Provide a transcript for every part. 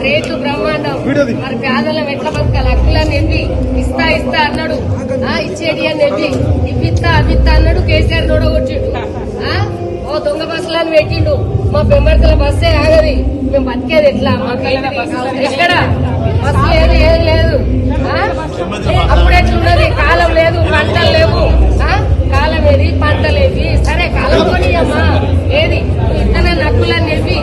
రేట్లు బ్రహ్మాండం. మరి పేదలం ఎట్లా బతకాలి? హక్కులని ఎవ్వి ఇస్తా అన్నాడు, ఇచ్చేది అని ఎవ్వి ఇప్పిత్తా అవిత్తా అన్నాడు. కేసీఆర్ నోడగొచ్చిండు. ఓ దొంగ బస్సులను పెట్టిండు. మా పెంబర్తల బస్సే ఆగది. మేము బతికేది ఎట్లా? ఎక్కడ బస్సు లేదు, ఏది లేదు. అప్పుడు ఎట్లున్నది? కాలం లేదు, పంటలు లేవు. కాలం ఏది, పంటలేవి. సరే కాలం కొని అమ్మా ఏది ఇతన నక్కులని చెప్పి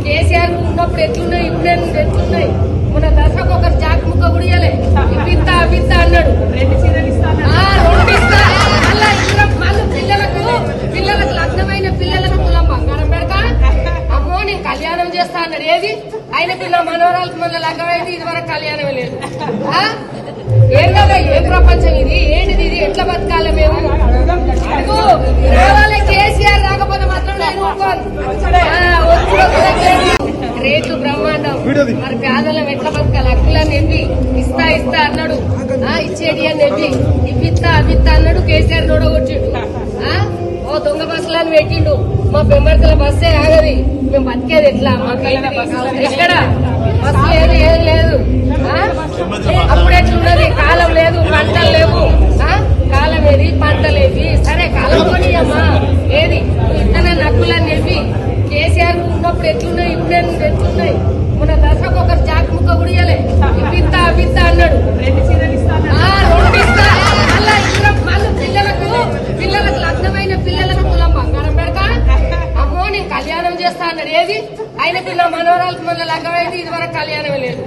కేసీఆర్ ఉన్నప్పుడు ఎట్లున్నాయి, ఇప్పుడు ఎట్లున్నాయి? మన దశకు ఒకరు జాక్ ముక్క గుడియలే ఇప్పిత్తా అవిత్తా అన్నాడు. రెండు ఇస్తా మళ్ళీ పిల్లలకు లగ్నమైన పిల్లలకు తులం బంగారం పెడతా. అమ్మో నేను కళ్యాణం చేస్తా అన్నాడు. ఏది ఆయన పిల్ల మనోరాలకు మళ్ళీ లగ్గమైంది. ఇది వరకు కళ్యాణమే లేదు. ఏం కదా, ఏం ప్రపంచం ఇది? ఏంటిది ఇది? ఎట్లా బతకాలి మేము? రావాలి కేసీఆర్ రాకపోతే మాత్రం నేను రేట్లు బ్రహ్మాండం. మరి పేదలం ఎట్లా బతకాలి? హక్కులని ఎవ్వి ఇస్తా అన్నాడు, ఇచ్చేది అని ఎవ్వి ఇప్పిత్తా అవిత్తా అన్నాడు. కేసీఆర్ నోడగొచ్చిండు. ఓ దొంగ బస్సులను పెట్టిండు. మా పెంబర్తల బస్సే ఆగది. మేము బతికేది ఎట్లా? ఎక్కడ బస్సు లేదు, ఏది లేదు. అప్పుడు ఎట్లున్నది? కాలం లేదు, పంటలు లేవు. కాలం ఏది, పంటలేవి. సరే కాలం కొని అమ్మా ఏది ఇతన నక్కులని చెప్పి కేసీఆర్ ఉన్నప్పుడు ఎట్లున్నాయి, ఇప్పుడు ఎట్లున్నాయి? మన దశకు ఒకరు జాక్ ముక్క గుడియలే ఇప్పిత్తా అవిత్తా అన్నాడు. రెండు ఇస్తా మళ్ళీ పిల్లలకు లగ్నమైన పిల్లలకు తులం బంగారం పెడతా. అమ్మో నేను కళ్యాణం చేస్తా అన్నాడు. ఏది ఆయన పిల్ల మనోరాలకు మళ్ళీ లగ్గమైంది. ఇది వరకు కళ్యాణమే లేదు.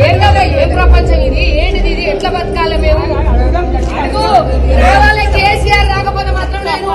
ఏం కదా, ఏం ప్రపంచం ఇది? ఏంటిది ఇది? ఎట్లా బతకాలి మేము? రావాలి కేసీఆర్ రాకపోతే మాత్రం నేను